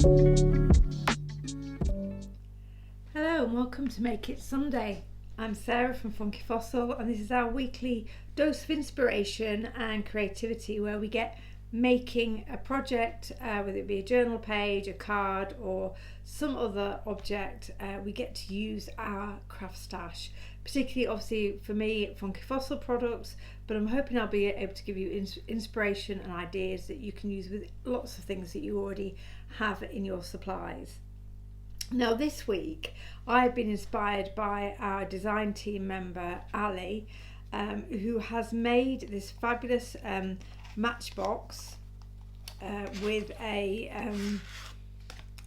Hello and welcome to Make It Sunday. I'm Sarah from Funky Fossil and this is our weekly dose of inspiration and creativity where we get making a project, whether it be a journal page, a card or some other object. We get to use our craft stash, particularly obviously for me Funky Fossil products, but I'm hoping I'll be able to give you inspiration and ideas that you can use with lots of things that you already have in your supplies. Now this week I've been inspired by our design team member Ali, who has made this fabulous matchbox with a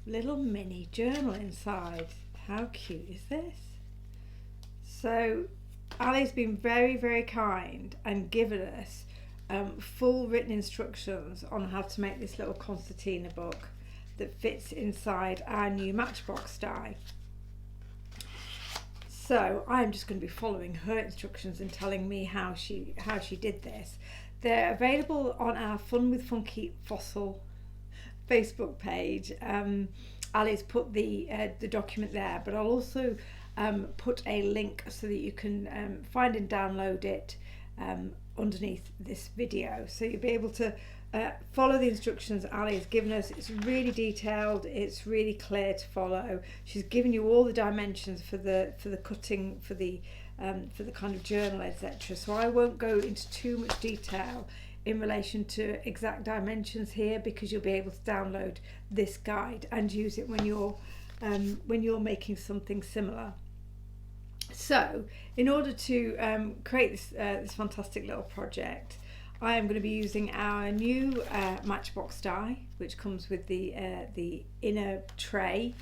little mini journal inside. How cute is this? So Ali's been very kind and given us full written instructions on how to make this little concertina book that fits inside our new matchbox die. So I'm just going to be following her instructions and telling me how she did this. They're available on our Fun with Funky Fossil Facebook page. Ali's put the document there, but I'll also put a link so that you can find and download it underneath this video, so you'll be able to follow the instructions Ali has given us. It's really detailed, it's really clear to follow. She's given you all the dimensions for the cutting, for the kind of journal, etc. So I won't go into too much detail in relation to exact dimensions here, because you'll be able to download this guide and use it when you're making something similar. So in order to create this fantastic little project, I am going to be using our new matchbox die, which comes with the inner tray,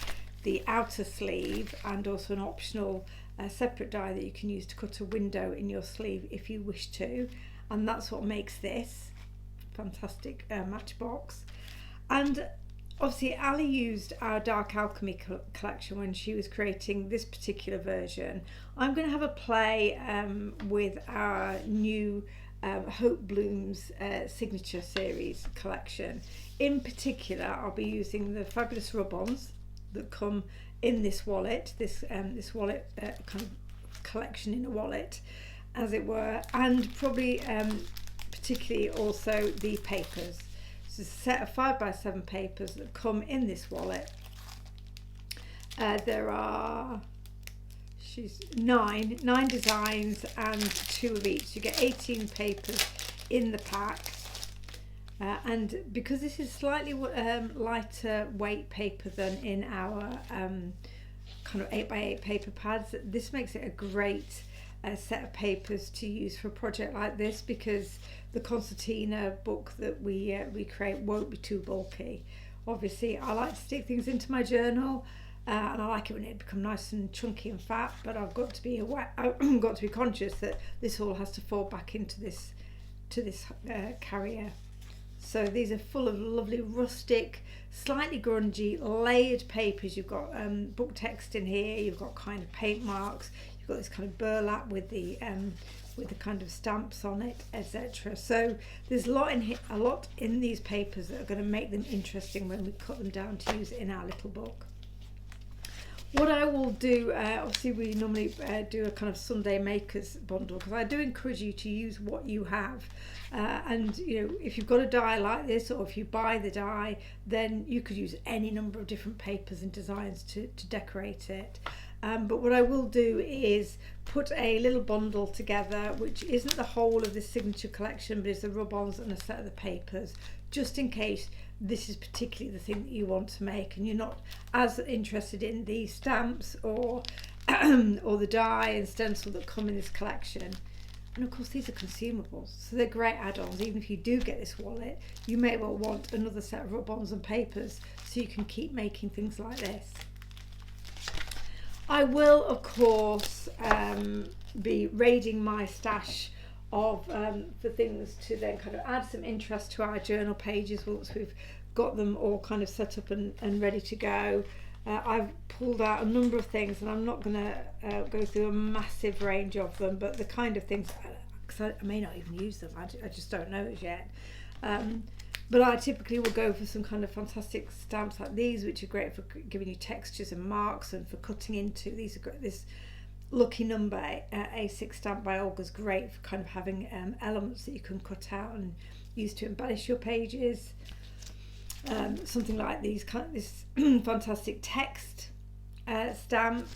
the outer sleeve, and also an optional separate die that you can use to cut a window in your sleeve if you wish to. And that's what makes this fantastic matchbox. And obviously Ali used our Dark Alchemy collection when she was creating this particular version. I'm going to have a play with our new Hope Bloom's signature series collection. In particular, I'll be using the fabulous rub-ons that come in this wallet, this wallet kind of collection in a wallet, as it were, and probably particularly also the papers. So it's a set of 5x7 papers that come in this wallet. There are nine designs and 2 of each. You get 18 papers in the pack, and because this is slightly lighter weight paper than in our kind of 8x8 paper pads, this makes it a great set of papers to use for a project like this, because the concertina book that we create won't be too bulky. Obviously I like to stick things into my journal, and I like it when it becomes nice and chunky and fat, but I've got to be conscious that this all has to fall back into this carrier. So these are full of lovely rustic, slightly grungy, layered papers. You've got book text in here, you've got kind of paint marks, you've got this kind of burlap with the kind of stamps on it, etc. So there's a lot in these papers that are going to make them interesting when we cut them down to use it in our little book. What I will do, obviously we normally do a kind of Sunday makers bundle, because I do encourage you to use what you have, and you know, if you've got a die like this, or if you buy the die, then you could use any number of different papers and designs to decorate it. But what I will do is put a little bundle together, which isn't the whole of this signature collection, but is the rub-ons and a set of the papers, just in case this is particularly the thing that you want to make and you're not as interested in the stamps or or the die and stencil that come in this collection. And of course these are consumables, so they're great add-ons. Even if you do get this wallet, you may well want another set of rub-ons and papers so you can keep making things like this. I will of course be raiding my stash of for things to then kind of add some interest to our journal pages once we've got them all kind of set up and ready to go. I've pulled out a number of things, and I'm not going to go through a massive range of them, but the kind of things, because I may not even use them, I just don't know it yet. But I typically will go for some kind of fantastic stamps like these, which are great for giving you textures and marks and for cutting into. These are great. This Lucky Number A6 stamp by Olga's great for kind of having elements that you can cut out and use to embellish your pages. Something like this fantastic text stamp.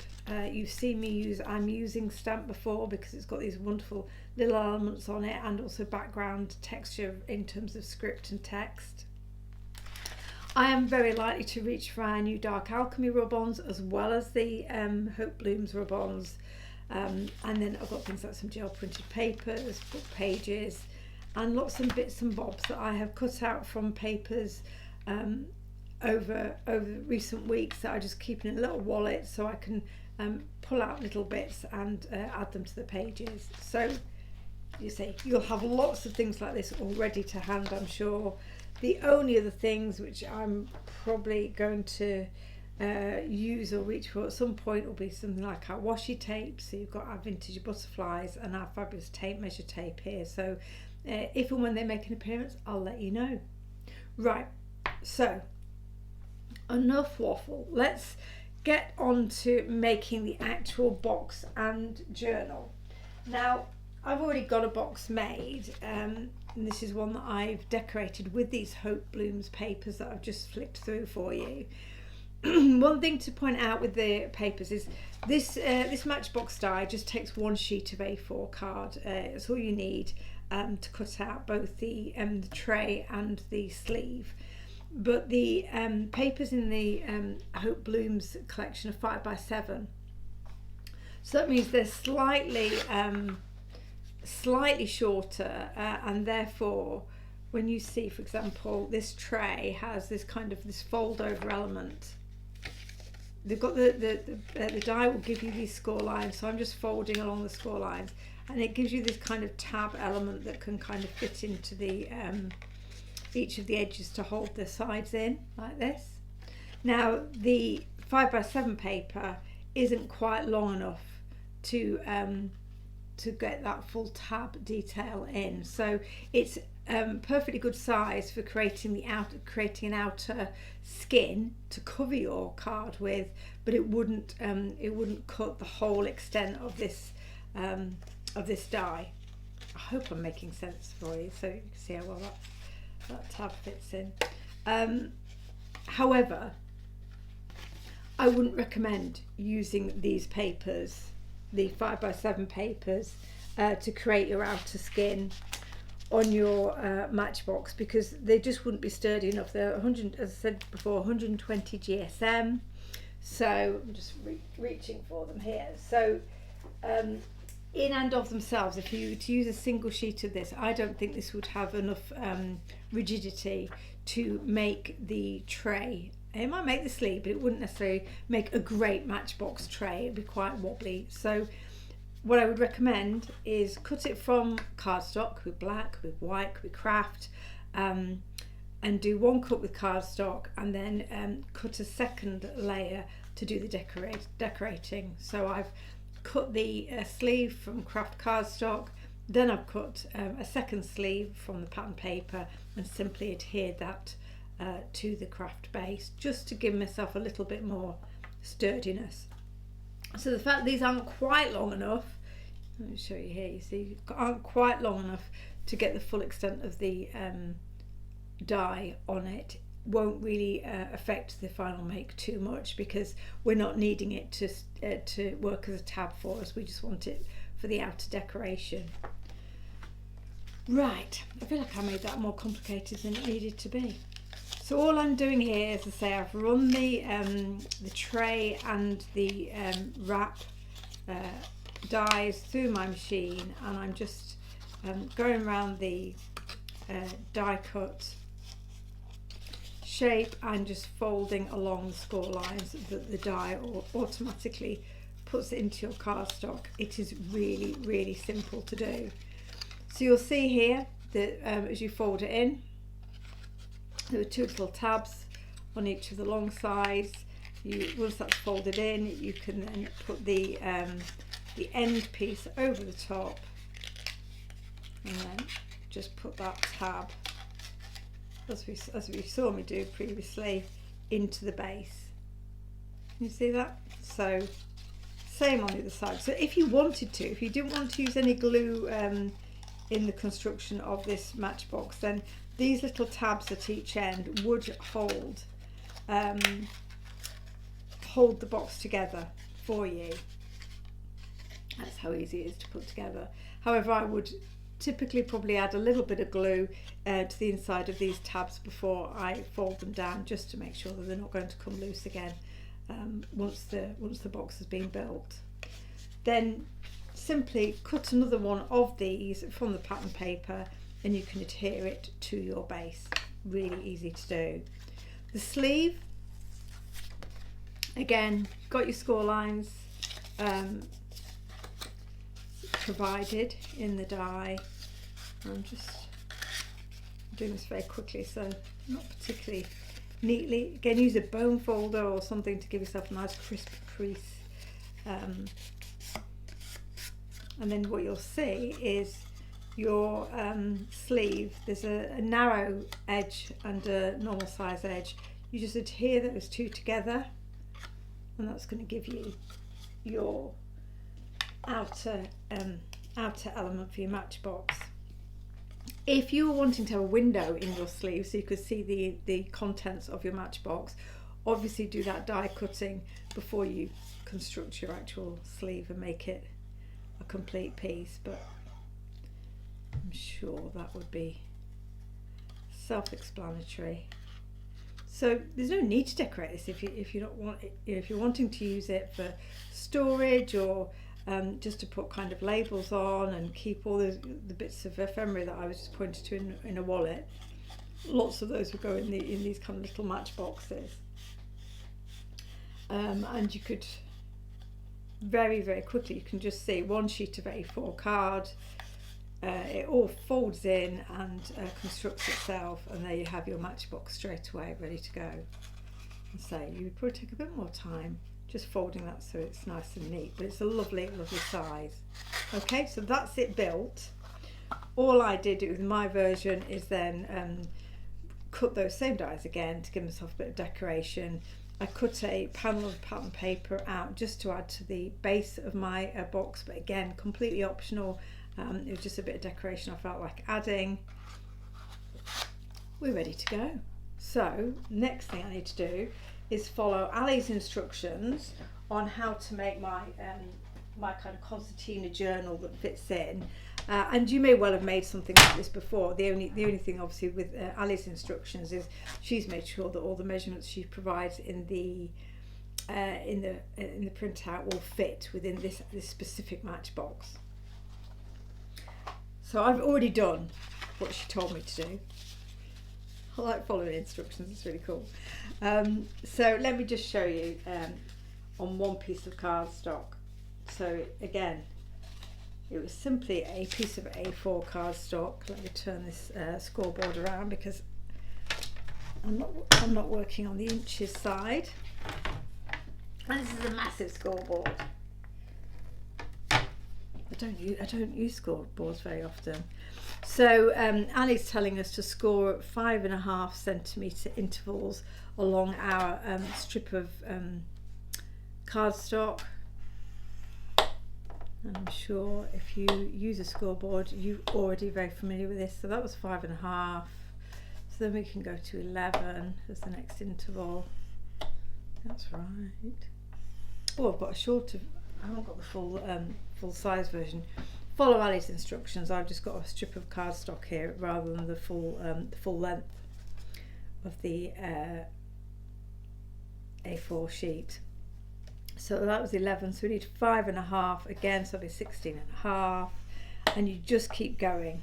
You've seen me use I'm Using stamp before because it's got these wonderful little elements on it and also background texture in terms of script and text. I am very likely to reach for our new Dark Alchemy rub-ons as well as the Hope Blooms rub-ons, and then I've got things like some gel printed papers, book pages, and lots of bits and bobs that I have cut out from papers over recent weeks that I just keep in a little wallet so I can pull out little bits and add them to the pages. So you see, you'll have lots of things like this all ready to hand, I'm sure. The only other things which I'm probably going to use or reach for at some point will be something like our washi tape. So you've got our vintage butterflies and our fabulous tape measure tape here. So if and when they make an appearance, I'll let you know. Right, so enough waffle. Let's get on to making the actual box and journal. Now, I've already got a box made, and this is one that I've decorated with these Hope Blooms papers that I've just flicked through for you. One thing to point out with the papers is this matchbox die just takes one sheet of A4 card. It's all you need to cut out both the tray and the sleeve. But the papers in the Hope Blooms collection are 5x7, so that means they're slightly shorter, and therefore when you see, for example, this tray has this kind of this fold over element. They've got the die will give you these score lines, so I'm just folding along the score lines, and it gives you this kind of tab element that can kind of fit into the each of the edges to hold the sides in like this. Now the 5x7 paper isn't quite long enough to get that full tab detail in, so it's perfectly good size for creating an outer skin to cover your card with, but it wouldn't cut the whole extent of this die. I hope I'm making sense for you, so you can see how well that tab fits in. However, I wouldn't recommend using these papers, the 5x7 papers, to create your outer skin on your matchbox, because they just wouldn't be sturdy enough. They're 100, as I said before, 120 GSM. So I'm just reaching for them here. So in and of themselves, if you were to use a single sheet of this, I don't think this would have enough rigidity to make the tray. It might make the sleeve, but it wouldn't necessarily make a great matchbox tray. It'd be quite wobbly. So what I would recommend is cut it from cardstock with black, with white, with craft, and do one cut with cardstock, and then cut a second layer to do the decorating. So I've cut the sleeve from craft cardstock, then I've cut a second sleeve from the pattern paper and simply adhered that to the craft base, just to give myself a little bit more sturdiness. So the fact these aren't quite long enough, let me show you here, you see, aren't quite long enough to get the full extent of the die on it, won't really affect the final make too much, because we're not needing it to work as a tab for us. We just want it for the outer decoration. Right, I feel like I made that more complicated than it needed to be. So all I'm doing here, as I say, I've run the tray and the wrap dies through my machine, and I'm just going around the die cut shape and just folding along the score lines that the die automatically puts it into your cardstock. It is really, really simple to do. So you'll see here that as you fold it in, there are two little tabs on each of the long sides. Once that's folded in, you can then put the end piece over the top, and then just put that tab as we saw me do previously, into the base. Can you see that? So same on the other side. So if you wanted to, if you didn't want to use any glue in the construction of this matchbox, then these little tabs at each end would hold the box together for you. That's how easy it is to put together. However, I would typically probably add a little bit of glue to the inside of these tabs before I fold them down, just to make sure that they're not going to come loose again once the box has been built. Then simply cut another one of these from the pattern paper and you can adhere it to your base. Really easy to do. The sleeve, again, you've got your score lines provided in the die. I'm just doing this very quickly, so not particularly neatly. Again, use a bone folder or something to give yourself a nice crisp crease. And then what you'll see is your sleeve, there's a narrow edge and a normal size edge. You just adhere those two together and that's going to give you your outer element for your matchbox. If you were wanting to have a window in your sleeve so you could see the contents of your matchbox, obviously do that die cutting before you construct your actual sleeve and make it a complete piece, but I'm sure that would be self-explanatory. So there's no need to decorate this if you don't want it, if you're wanting to use it for storage or just to put kind of labels on and keep all the bits of ephemera that I was just pointing to in a wallet. Lots of those will go in these kind of little matchboxes, and you could very quickly, you can just see one sheet of A4 card, it all folds in and constructs itself, and there you have your matchbox straight away ready to go. And so you would probably take a bit more time just folding that so it's nice and neat, but it's a lovely size. Okay, so that's it built. All I did with my version is then cut those same dies again to give myself a bit of decoration. I cut a panel of pattern paper out just to add to the base of my box, but again, completely optional. It was just a bit of decoration I felt like adding. We're ready to go. So next thing I need to do is follow Ali's instructions on how to make my my kind of concertina journal that fits in. And you may well have made something like this before. The only thing obviously with Ali's instructions is she's made sure that all the measurements she provides in the printout will fit within this specific matchbox. So I've already done what she told me to do. I like following instructions, it's really cool. So let me just show you on one piece of cardstock. So again, it was simply a piece of A4 cardstock. Let me turn this scoreboard around because I'm not working on the inches side. And this is a massive scoreboard. I don't use scoreboards very often. So Ali's telling us to score at 5.5 centimetre intervals along our strip of cardstock. And I'm sure if you use a scoreboard, you're already very familiar with this. So that was 5.5. So then we can go to 11 as the next interval. That's right. Oh, I've got a shorter. I haven't got the full size version. Follow Ali's instructions. I've just got a strip of cardstock here rather than the full length of the A4 sheet. So that was 11. So we need 5.5 again. So it'll be 16.5, and you just keep going.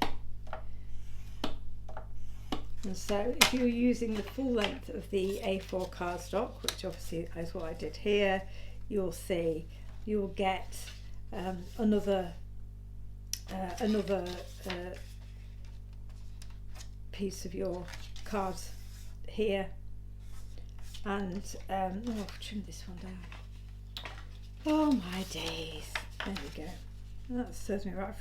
And so if you're using the full length of the A4 cardstock, which obviously is what I did here, you'll see you'll get another piece of your card here, and trim this one down. Oh my days, there we go. That serves me right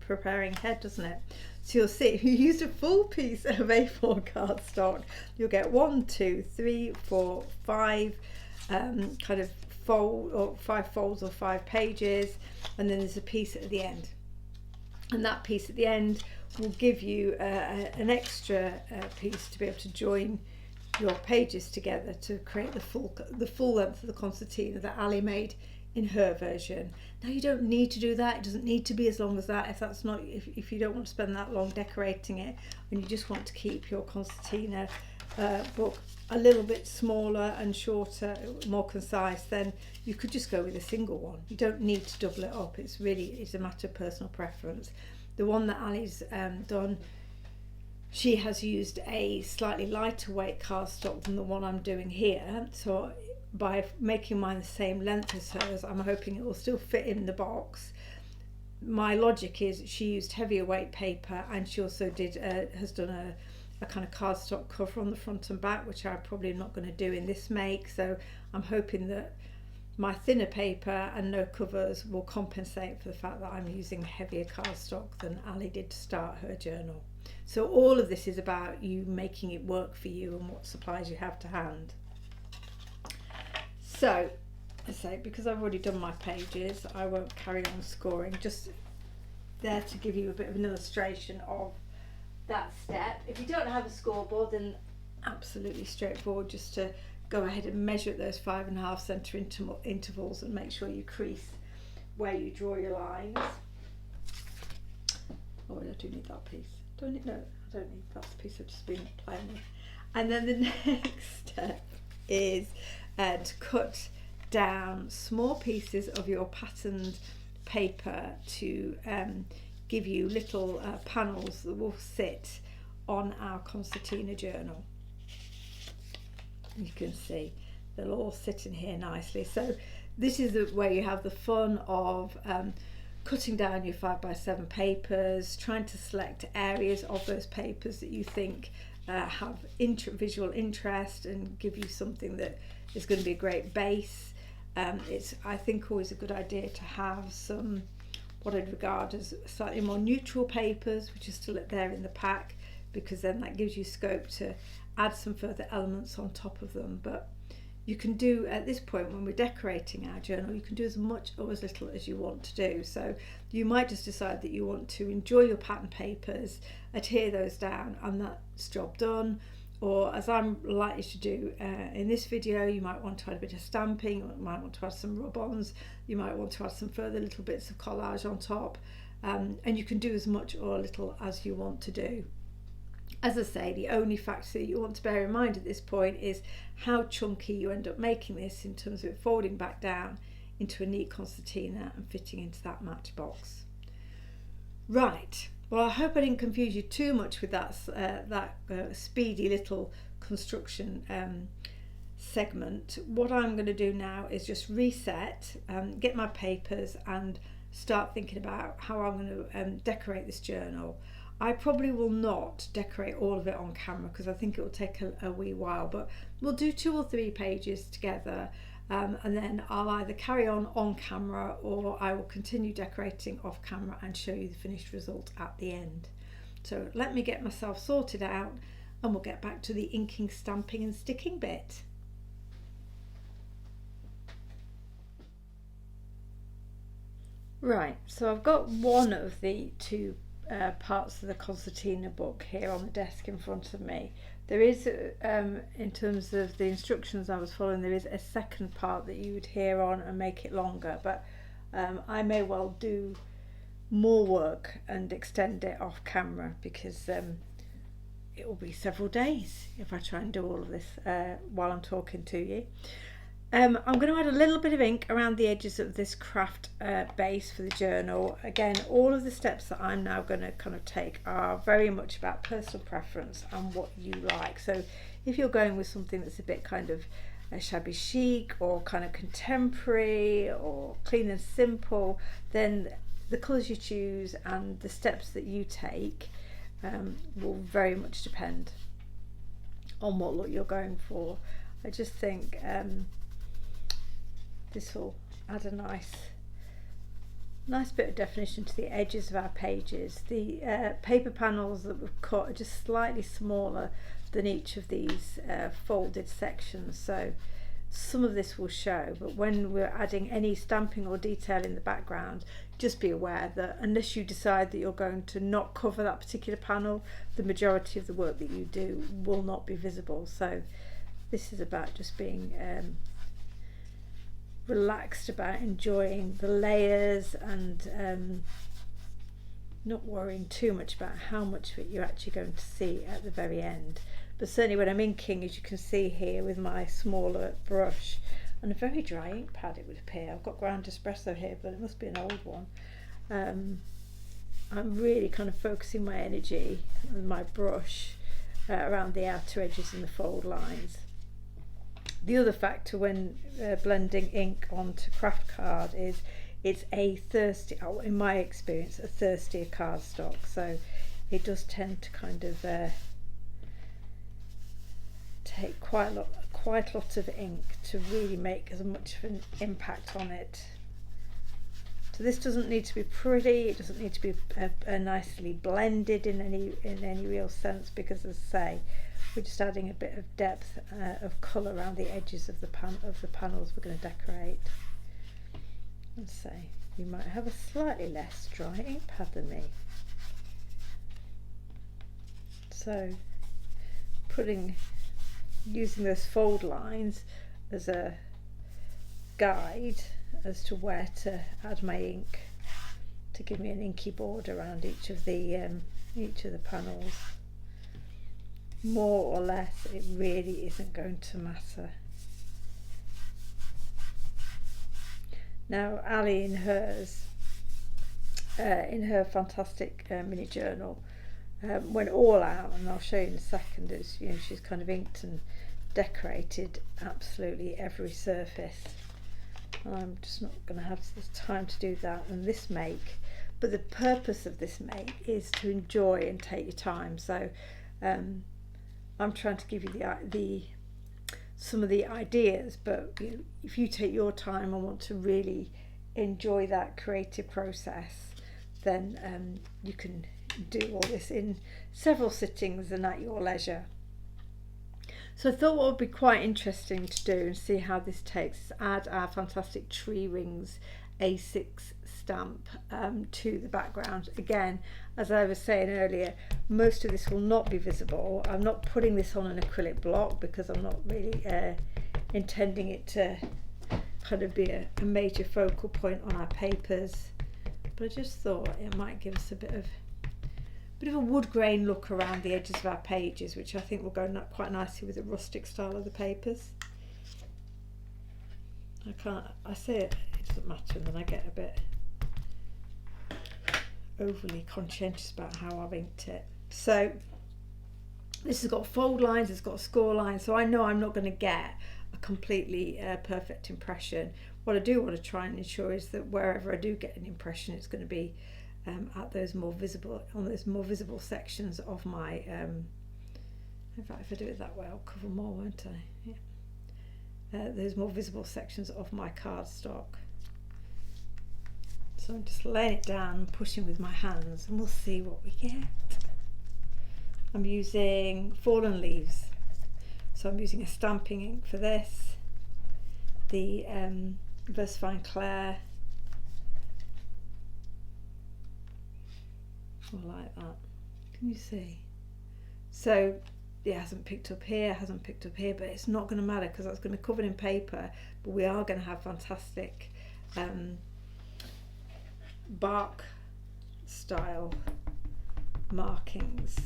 for preparing ahead, doesn't it? So you'll see if you used a full piece of A4 cardstock, you'll get 1, 2, 3, 4, 5 kind of fold, or 5 folds or 5 pages, and then there's a piece at the end. And that piece at the end will give you an extra piece to be able to join your pages together to create the full length of the concertina that Ali made in her version. Now you don't need to do that, it doesn't need to be as long as that if you don't want to spend that long decorating it and you just want to keep your concertina book a little bit smaller and shorter, more concise, then you could just go with a single one. You don't need to double it up. It's a matter of personal preference. The one that Ali's done, she has used a slightly lighter weight cardstock than the one I'm doing here, so by making mine the same length as hers, I'm hoping it will still fit in the box. My logic is she used heavier weight paper, and she also has done a kind of cardstock cover on the front and back, which I probably am not going to do in this make, so I'm hoping that my thinner paper and no covers will compensate for the fact that I'm using heavier cardstock than Ali did to start her journal. So all of this is about you making it work for you and what supplies you have to hand. So, I say, because I've already done my pages, I won't carry on scoring, just there to give you a bit of an illustration of that step. If you don't have a scoreboard, then absolutely straightforward, just to go ahead and measure at those 5.5 center intervals and make sure you crease where you draw your lines. Oh, I do need that piece. No, I don't need that piece. I've just been playing with. And then the next step is to cut down small pieces of your patterned paper to give you little panels that will sit on our concertina journal. You can see they'll all sit in here nicely. So this is where you have the fun of cutting down your 5x7 papers, trying to select areas of those papers that you think have visual interest and give you something that is going to be a great base. It's, I think, always a good idea to have some what I'd regard as slightly more neutral papers, which are still there in the pack, because then that gives you scope to add some further elements on top of them. But you can do, at this point when we're decorating our journal, you can do as much or as little as you want to do. So you might just decide that you want to enjoy your pattern papers, adhere those down, and that's job done. Or, as I'm likely to do in this video, you might want to add a bit of stamping, you might want to add some rub-ons, you might want to add some further little bits of collage on top, and you can do as much or little as you want to do. As I say, the only factor you want to bear in mind at this point is how chunky you end up making this in terms of it folding back down into a neat concertina and fitting into that matchbox. Right. Well, I hope I didn't confuse you too much with that speedy little construction segment. What I'm going to do now is just reset, get my papers and start thinking about how I'm going to decorate this journal. I probably will not decorate all of it on camera because I think it will take a wee while, but we'll do 2 or 3 pages together. And then I'll either carry on camera, or I will continue decorating off camera and show you the finished result at the end. So let me get myself sorted out and we'll get back to the inking, stamping and sticking bit. Right, so I've got one of the 2 parts of the concertina book here on the desk in front of me. There is, in terms of the instructions I was following, there is a second part that you would hear on and make it longer, but I may well do more work and extend it off camera because it will be several days if I try and do all of this while I'm talking to you. I'm going to add a little bit of ink around the edges of this craft base for the journal. Again, all of the steps that I'm now going to kind of take are very much about personal preference and what you like. So if you're going with something that's a bit kind of shabby chic or kind of contemporary or clean and simple, then the colours you choose and the steps that you take will very much depend on what look you're going for. I just think this will add a nice nice bit of definition to the edges of our pages. The paper panels that we've cut are just slightly smaller than each of these folded sections, so some of this will show, but when we're adding any stamping or detail in the background, just be aware that unless you decide that you're going to not cover that particular panel, the majority of the work that you do will not be visible. So this is about just being relaxed about enjoying the layers and not worrying too much about how much of it you're actually going to see at the very end. But certainly when I'm inking, as you can see here with my smaller brush and a very dry ink pad, it would appear. I've got ground espresso here, but it must be an old one. I'm really kind of focusing my energy and my brush around the outer edges and the fold lines. The other factor when blending ink onto craft card is it's a thirsty, in my experience, a thirstier cardstock, so it does tend to kind of take quite a lot of ink to really make as much of an impact on it. So this doesn't need to be pretty, it doesn't need to be nicely blended in any real sense, because as I say, we're just adding a bit of depth of colour around the edges of the panels we're going to decorate. Let's say you might have a slightly less dry ink pad than me. So using those fold lines as a guide as to where to add my ink to give me an inky border around each of the panels. More or less, it really isn't going to matter. Now Ali in hers, in her fantastic mini journal, went all out, and I'll show you in a second. As you know, she's kind of inked and decorated absolutely every surface. I'm just not going to have the time to do that in this make, but the purpose of this make is to enjoy and take your time. So I'm trying to give you some of the ideas, but if you take your time and want to really enjoy that creative process, then you can do all this in several sittings and at your leisure. So I thought what would be quite interesting to do and see how this takes is add our fantastic tree rings A6 stamp to the background. Again, as I was saying earlier, most of this will not be visible. I'm not putting this on an acrylic block because I'm not really intending it to kind of be a major focal point on our papers, but I just thought it might give us a bit of a wood grain look around the edges of our pages, which I think will go quite nicely with the rustic style of the papers. I say it doesn't matter, and then I get a bit overly conscientious about how I've inked it. So this has got fold lines, it's got a score line, so I know I'm not going to get a completely perfect impression. What I do want to try and ensure is that wherever I do get an impression, it's going to be at those more visible sections of my in fact, if I do it that way, I'll cover more, won't I? Yeah. Those more visible sections of my cardstock. So I'm just laying it down and pushing with my hands, and we'll see what we get. I'm using Fallen Leaves, so I'm using a stamping ink for this, the Versafine Clair. Like that. Can you see? So it hasn't picked up here, but it's not going to matter because that's going to be covered in paper, but we are going to have fantastic bark style markings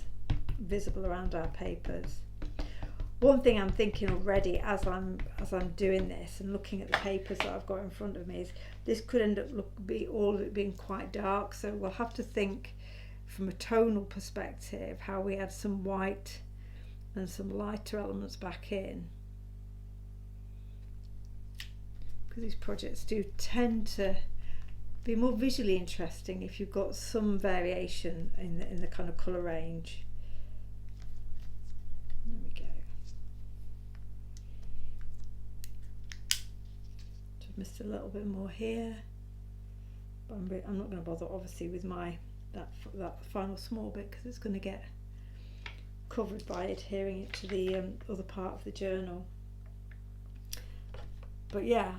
visible around our papers. One thing I'm thinking already as I'm doing this and looking at the papers that I've got in front of me is this could end up all of it being quite dark, so we'll have to think from a tonal perspective how we add some white and some lighter elements back in, because these projects do tend to be more visually interesting if you've got some variation in the kind of colour range. There we go. Just missed a little bit more here, but I'm not going to bother obviously with that final small bit because it's going to get covered by adhering it to the other part of the journal. But yeah,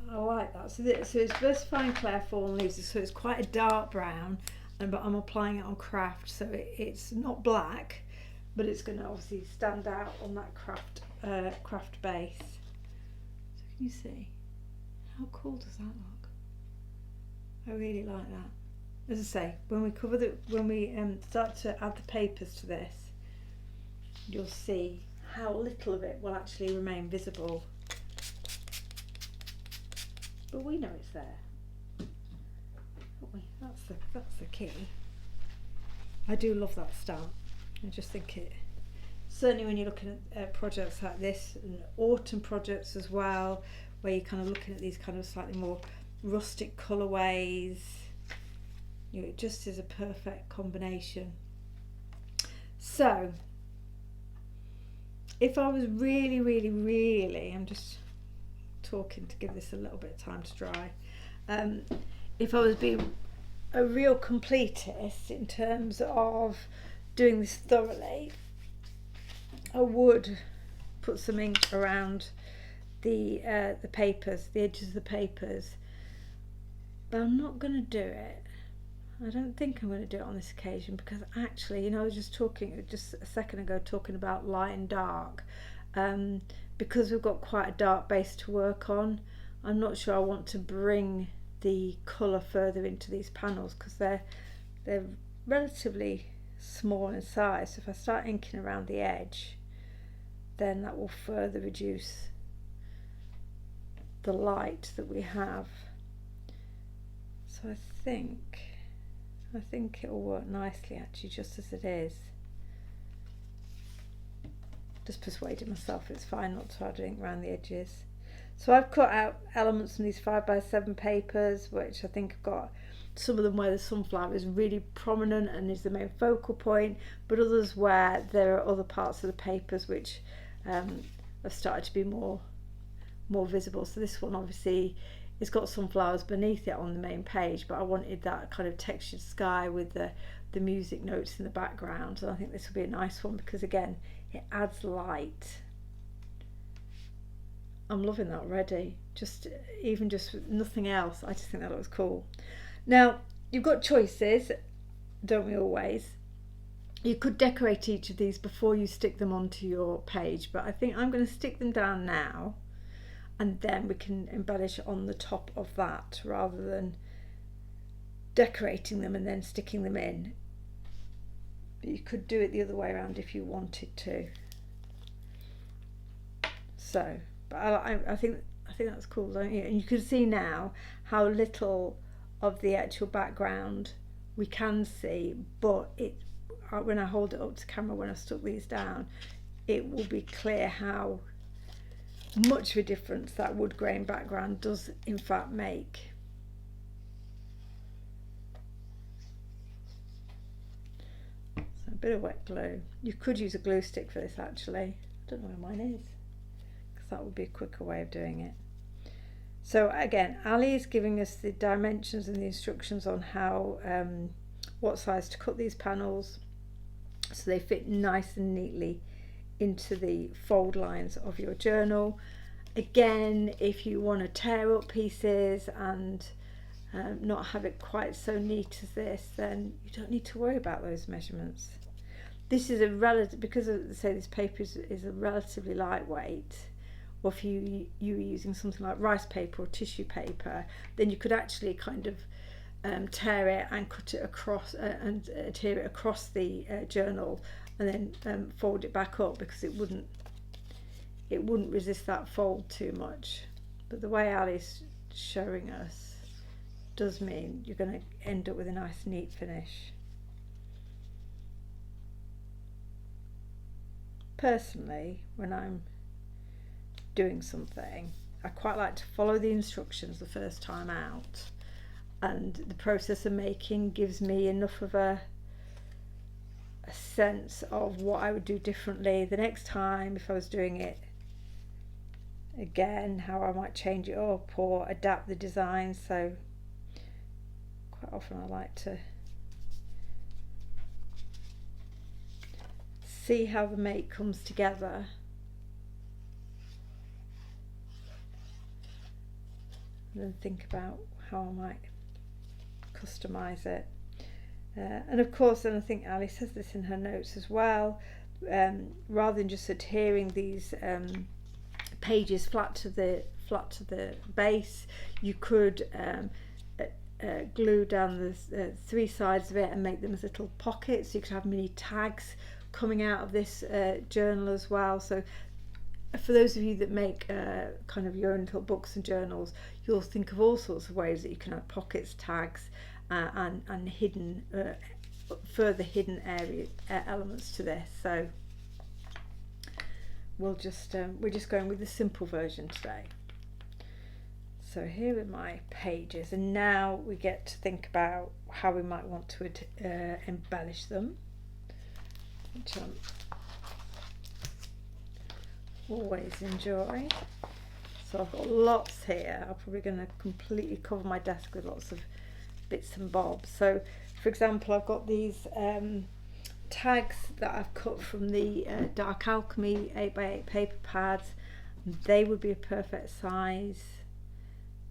I like that. So it's Versifying Clairform leaves, so it's quite a dark brown, but I'm applying it on craft, so it's not black, but it's going to obviously stand out on that craft base. So can you see? How cool does that look? I really like that. As I say, when we start to add the papers to this, you'll see how little of it will actually remain visible. But we know it's there, don't we? That's the key. I do love that stamp. I just think it, certainly when you're looking at projects like this, and autumn projects as well, where you're kind of looking at these kind of slightly more rustic colourways, it just is a perfect combination. So if I was really, I'm just talking to give this a little bit of time to dry, if I was being a real completist in terms of doing this thoroughly, I would put some ink around the papers, the edges of the papers, but I'm not going to do it. I don't think I'm going to do it on this occasion because actually, I was just a second ago talking about light and dark. Because we've got quite a dark base to work on, I'm not sure I want to bring the colour further into these panels because they're relatively small in size. So if I start inking around the edge, then that will further reduce the light that we have. So I think it'll work nicely actually just as it is. Just persuaded myself it's fine not to add ink around the edges. So I've cut out elements from these 5x7 papers, which I think have got some of them where the sunflower is really prominent and is the main focal point, but others where there are other parts of the papers which have started to be more visible. So this one obviously it's got sunflowers beneath it on the main page, but I wanted that kind of textured sky with the music notes in the background, and I think this will be a nice one because again it adds light. I'm loving that already, just with nothing else. I just think that looks cool. Now you've got choices, don't we always? You could decorate each of these before you stick them onto your page, but I think I'm going to stick them down now and then we can embellish on the top of that rather than decorating them and then sticking them in. But you could do it the other way around if you wanted to. So, but I think that's cool, don't you? And you can see now how little of the actual background we can see, but when I hold it up to camera, when I stuck these down, it will be clear how much of a difference that wood grain background does in fact make. So a bit of wet glue. You could use a glue stick for this actually. I don't know where mine is, because that would be a quicker way of doing it. So again, Ali is giving us the dimensions and the instructions on how what size to cut these panels so they fit nice and neatly into the fold lines of your journal. Again, if you want to tear up pieces and not have it quite so neat as this, then you don't need to worry about those measurements. This is because say this paper is a relatively lightweight, or if you were using something like rice paper or tissue paper, then you could actually kind of tear it and cut it across and adhere it across the journal and then fold it back up, because it wouldn't resist that fold too much. But the way Ali's showing us does mean you're going to end up with a nice neat finish. Personally, when I'm doing something, I quite like to follow the instructions the first time out, and the process of making gives me enough of a sense of what I would do differently the next time if I was doing it again, how I might change it up or adapt the design. So quite often I like to see how the make comes together. And then think about how I might customise it. And of course, and I think Ali says this in her notes as well, rather than just adhering these pages flat to the base, you could glue down the three sides of it and make them as little pockets. You could have mini tags coming out of this journal as well. So for those of you that make kind of your own little books and journals, you'll think of all sorts of ways that you can add pockets, tags, and hidden further hidden area elements to this. So we're just going with the simple version today. So here are my pages, and now we get to think about how we might want to embellish them, which I always enjoy. So I've got lots here. I'm probably going to completely cover my desk with lots of bits and bobs. So for example, I've got these tags that I've cut from the Dark Alchemy 8x8 paper pads. They would be a perfect size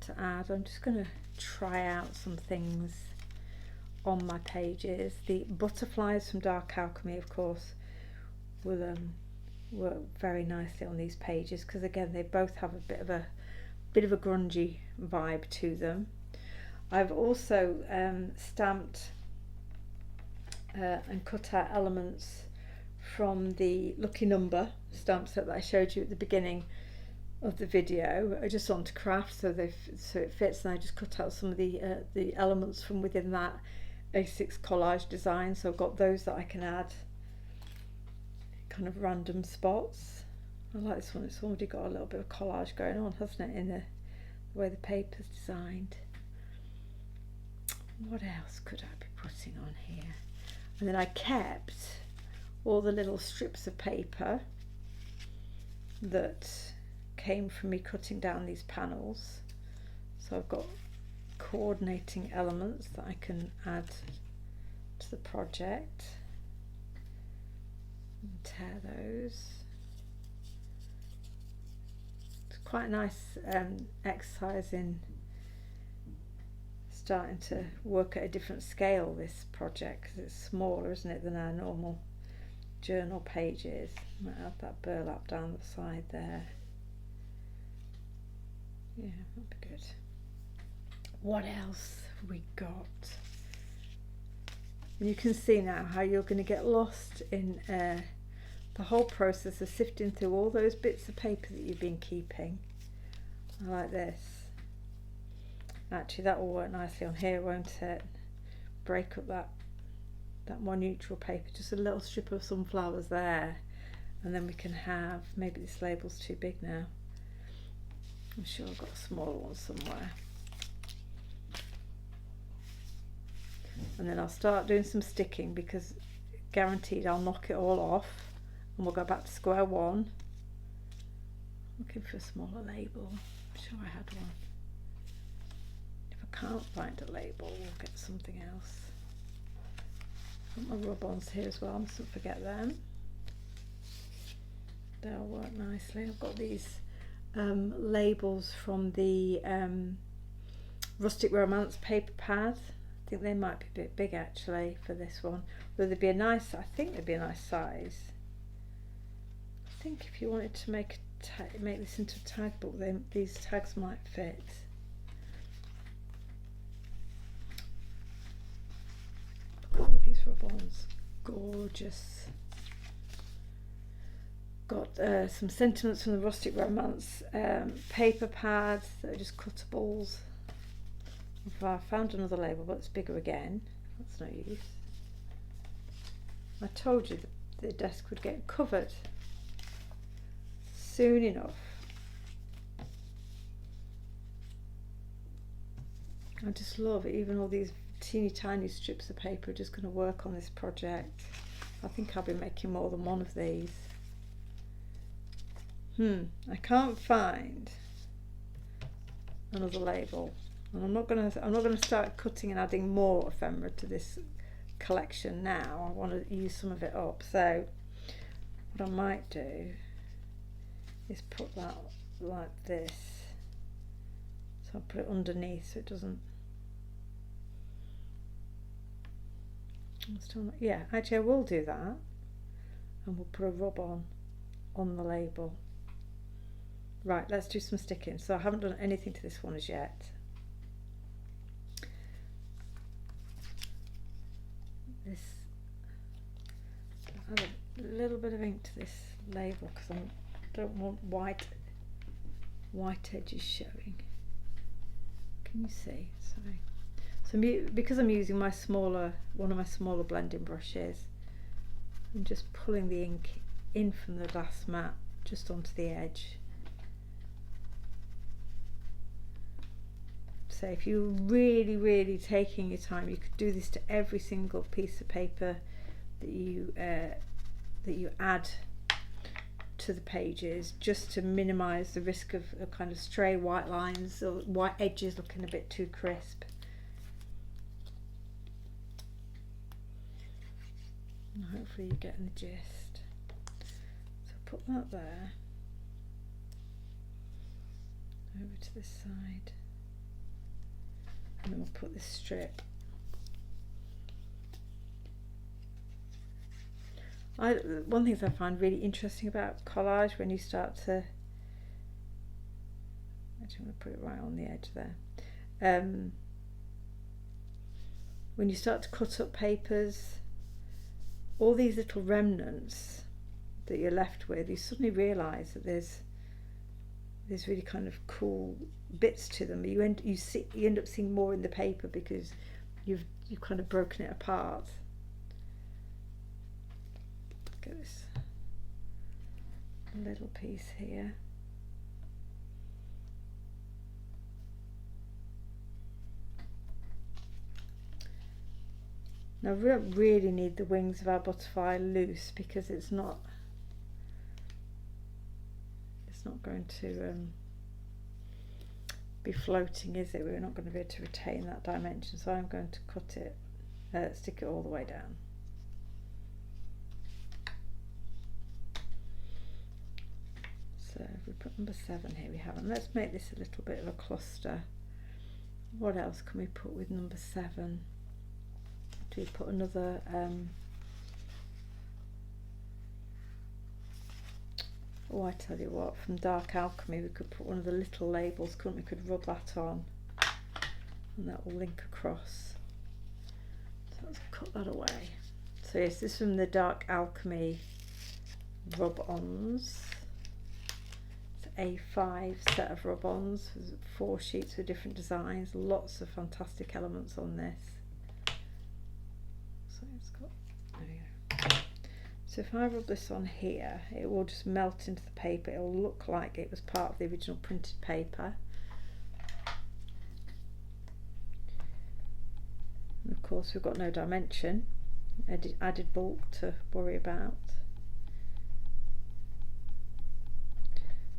to add. I'm just going to try out some things on my pages. The butterflies from Dark Alchemy, of course, will work very nicely on these pages, because again they both have a bit of a grungy vibe to them. I've also stamped and cut out elements from the Lucky Number stamp set that I showed you at the beginning of the video. I just want to craft so it fits, and I just cut out some of the elements from within that A6 collage design. So I've got those that I can add kind of random spots. I like this one. It's already got a little bit of collage going on, hasn't it, in the way the paper's designed. What else could I be putting on here? And then I kept all the little strips of paper that came from me cutting down these panels. So I've got coordinating elements that I can add to the project and tear those. It's quite a nice exercise in starting to work at a different scale, this project, because it's smaller, isn't it, than our normal journal pages. I might add that burlap down the side there. Yeah, that'd be good. What else have we got? And you can see now how you're going to get lost in the whole process of sifting through all those bits of paper that you've been keeping. I like this. Actually, that will work nicely on here, won't it? Break up that more neutral paper, just a little strip of sunflowers there, and then we can have, maybe this label's too big now. I'm sure I've got a smaller one somewhere. And then I'll start doing some sticking, because guaranteed I'll knock it all off and we'll go back to square one. Looking for a smaller label. I'm sure I had one. If I can't find a label, we'll get something else. I've got my rub-ons here as well, I mustn't forget them. They'll work nicely. I've got these labels from the Rustic Romance paper pad. I think they might be a bit big actually for this one. But they'd be a nice, I think they'd be a nice size. I think if you wanted to make this into a tag book, then these tags might fit. Look at all these rub-ons, gorgeous. Got some sentiments from the Rustic Romance paper pads that are just cuttables. I found another label, but it's bigger again. That's no use. I told you that the desk would get covered soon enough. I just love it. Even all these teeny tiny strips of paper are just going to work on this project. I think I'll be making more than one of these. I can't find another label. And I'm not gonna start cutting and adding more ephemera to this collection now. I want to use some of it up. So what I might do is put that like this. So I'll put it underneath so it doesn't. Yeah, actually I will do that, and we'll put a rub on the label. Right, let's do some sticking. So I haven't done anything to this one as yet. Add a little bit of ink to this label because I don't want white edges showing. Can you see? Sorry. So because I'm using one of my smaller blending brushes, I'm just pulling the ink in from the glass mat just onto the edge. So if you're really taking your time, you could do this to every single piece of paper that you add to the pages, just to minimise the risk of kind of stray white lines or white edges looking a bit too crisp. And hopefully you're getting the gist. So put that there, over to this side, and then we'll put this strip. One thing I find really interesting about collage, when you start to, actually I'm going to put it right on the edge there, when you start to cut up papers, all these little remnants that you're left with, you suddenly realise that there's really kind of cool bits to them. You end up seeing more in the paper because you've kind of broken it apart. Get this little piece here. Now we don't really need the wings of our butterfly loose because it's not going to be floating, is it? We're not going to be able to retain that dimension, so I'm going to cut it, stick it all the way down. So if we put number 7 here, we haven't. Let's make this a little bit of a cluster. What else can we put with number 7? Do we put another oh, I tell you what, from Dark Alchemy we could put one of the little labels, couldn't we? Could rub that on and that will link across. So let's cut that away. So yes, this is from the Dark Alchemy rub-ons. A5 set of rub-ons, 4 sheets with different designs, lots of fantastic elements on this. So it's got, there we go. So if I rub this on here, it will just melt into the paper. It will look like it was part of the original printed paper. And of course we've got no dimension, added bulk to worry about.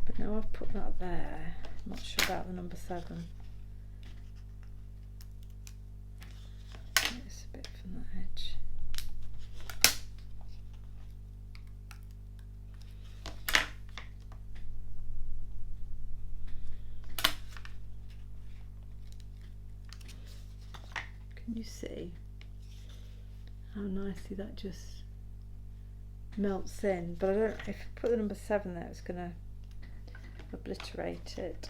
But now I've put that there, I'm not sure about the number 7. It's a bit from that edge. Can you see how nicely that just melts in? But I don't, if I put the number 7 there, it's going to obliterate it.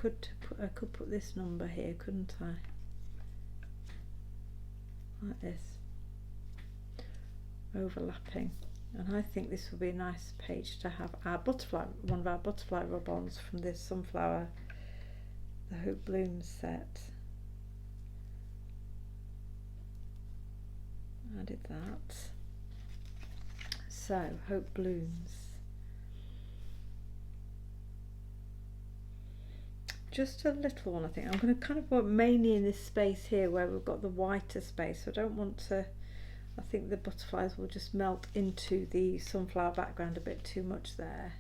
But I could put this number here, couldn't I? Like this, overlapping. And I think this will be a nice page to have our butterfly, one of our butterfly rub-ons from this sunflower, the Hope Blooms set. Added that. So Hope Blooms. Just a little one, I think. I'm going to kind of put mainly in this space here where we've got the whiter space. So I don't want to, I think the butterflies will just melt into the sunflower background a bit too much there.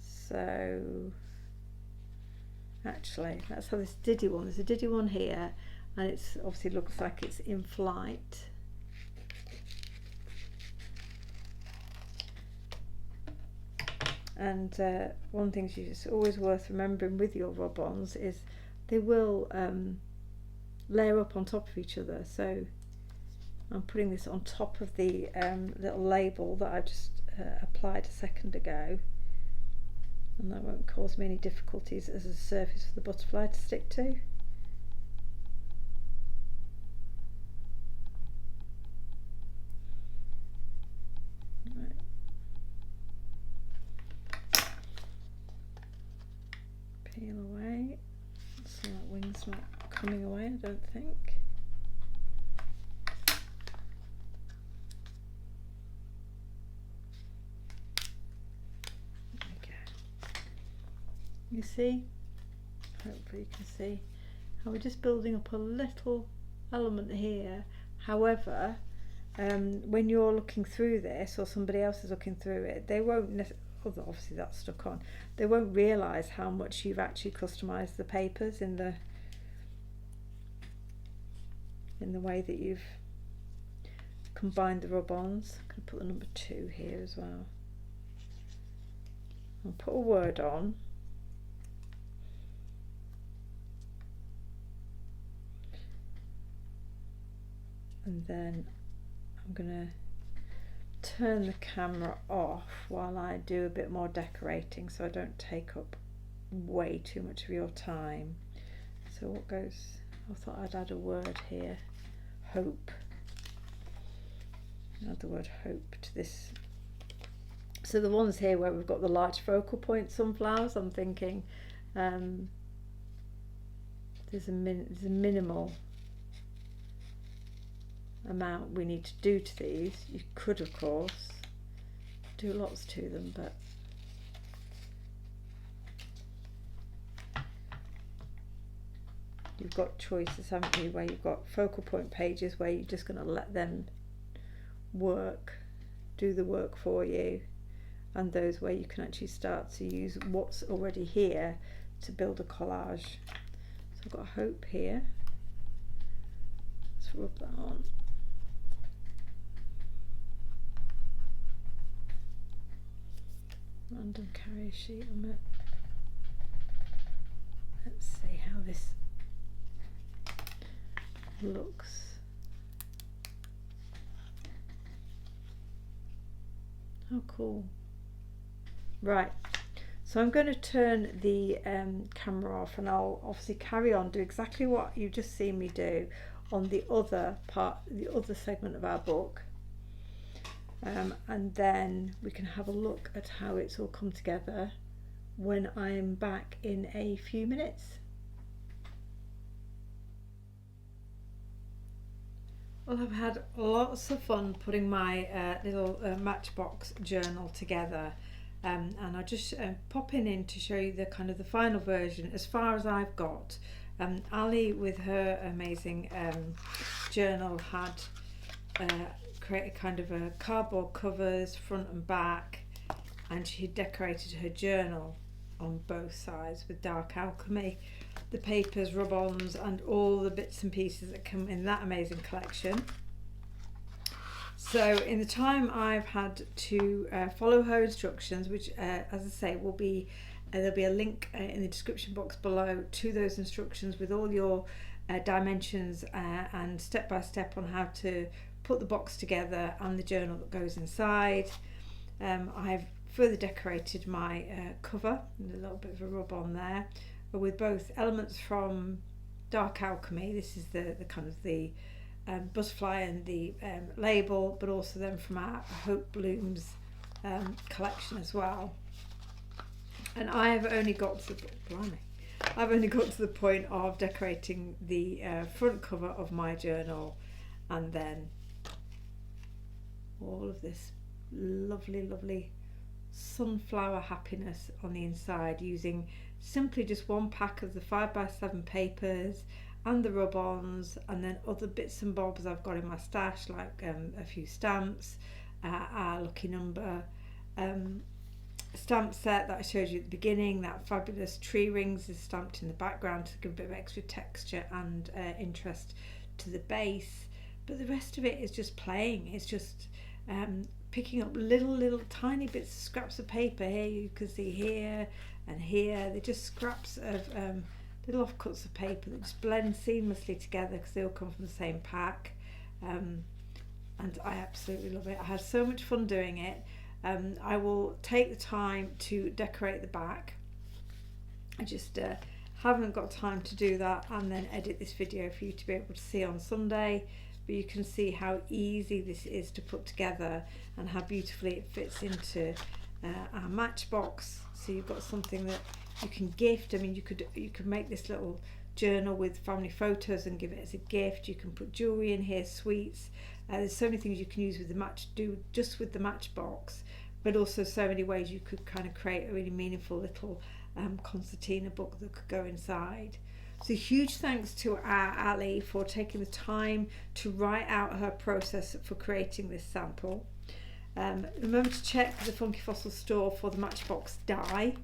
So actually. That's how this diddy one, there's a diddy one here, and it's obviously looks like it's in flight. And one thing that's always worth remembering with your rub-ons is they will layer up on top of each other. So I'm putting this on top of the little label that I just applied a second ago, and that won't cause me any difficulties as a surface for the butterfly to stick to. Peel away, so that wing's not coming away, I don't think. There we go. You see, hopefully you can see how we're just building up a little element here. However, when you're looking through this, or somebody else is looking through it, they won't necessarily, obviously that's stuck on, they won't realise how much you've actually customised the papers in the way that you've combined the rub-ons. I'm going to put the number 2 here as well. I'll put a word on. And then I'm going to turn the camera off while I do a bit more decorating, so I don't take up way too much of your time. So what goes, I thought I'd add a word here, hope. Add the word hope to this. So the ones here where we've got the large focal point sunflowers, I'm thinking there's a minimal amount we need to do to these. You could of course do lots to them, but you've got choices, haven't you, where you've got focal point pages where you're just going to let them do the work for you, and those where you can actually start to use what's already here to build a collage. So I've got a hope here. Let's rub that on. Random carrier sheet on it. Let's see how this looks. How cool. Right, so I'm going to turn the camera off, and I'll obviously carry on, do exactly what you've just seen me do on the other part, the other segment of our book. And then we can have a look at how it's all come together when I'm back in a few minutes. Well, I've had lots of fun putting my little matchbox journal together, and I just popping in to show you the kind of the final version as far as I've got. Ali with her amazing journal had created kind of a cardboard covers front and back, and she decorated her journal on both sides with dark alchemy, the papers, rub-ons, and all the bits and pieces that come in that amazing collection. So in the time I've had to follow her instructions, which as I say will be there'll be a link in the description box below to those instructions with all your dimensions and step by step on how to put the box together and the journal that goes inside. I've further decorated my cover and a little bit of a rub on there with both elements from Dark Alchemy. This is the kind of the butterfly and the label, but also then from our Hope Blooms collection as well. And I've only got to the point of decorating the front cover of my journal, and then all of this lovely sunflower happiness on the inside, using simply just one pack of the 5x7 papers and the rub-ons, and then other bits and bobs I've got in my stash, like a few stamps, our lucky number, stamp set that I showed you at the beginning. That fabulous tree rings is stamped in the background to give a bit of extra texture and interest to the base. But the rest of it is just playing. It's just picking up little tiny bits, scraps of paper. Here you can see here and here. They're just scraps of little offcuts of paper that just blend seamlessly together because they all come from the same pack. And I absolutely love it. I had so much fun doing it. I will take the time to decorate the back. I just haven't got time to do that and then edit this video for you to be able to see on Sunday. But you can see how easy this is to put together and how beautifully it fits into our matchbox. So you've got something that you can gift. I mean, you could make this little journal with family photos and give it as a gift. You can put jewelry in here, sweets. There's so many things you can use with just with the matchbox, but also so many ways you could kind of create a really meaningful little concertina book that could go inside. So huge thanks to our Ali for taking the time to write out her process for creating this sample. Remember to check the Funky Fossil store for the matchbox die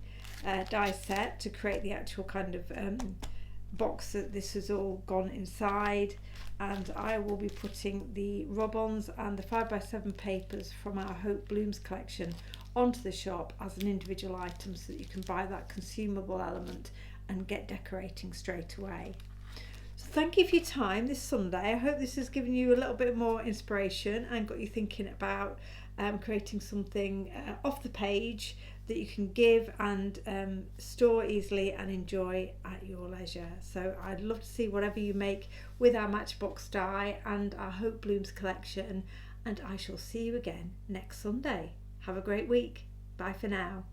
set to create the actual kind of box that this has all gone inside. And I will be putting the rub-ons and the 5x7 papers from our Hope Blooms collection onto the shop as an individual item so that you can buy that consumable element and get decorating straight away. So thank you for your time this Sunday. I hope this has given you a little bit more inspiration and got you thinking about creating something off the page that you can give and store easily and enjoy at your leisure. So I'd love to see whatever you make with our matchbox die and our Hope Blooms collection, and I shall see you again next Sunday. Have a great week. Bye for now.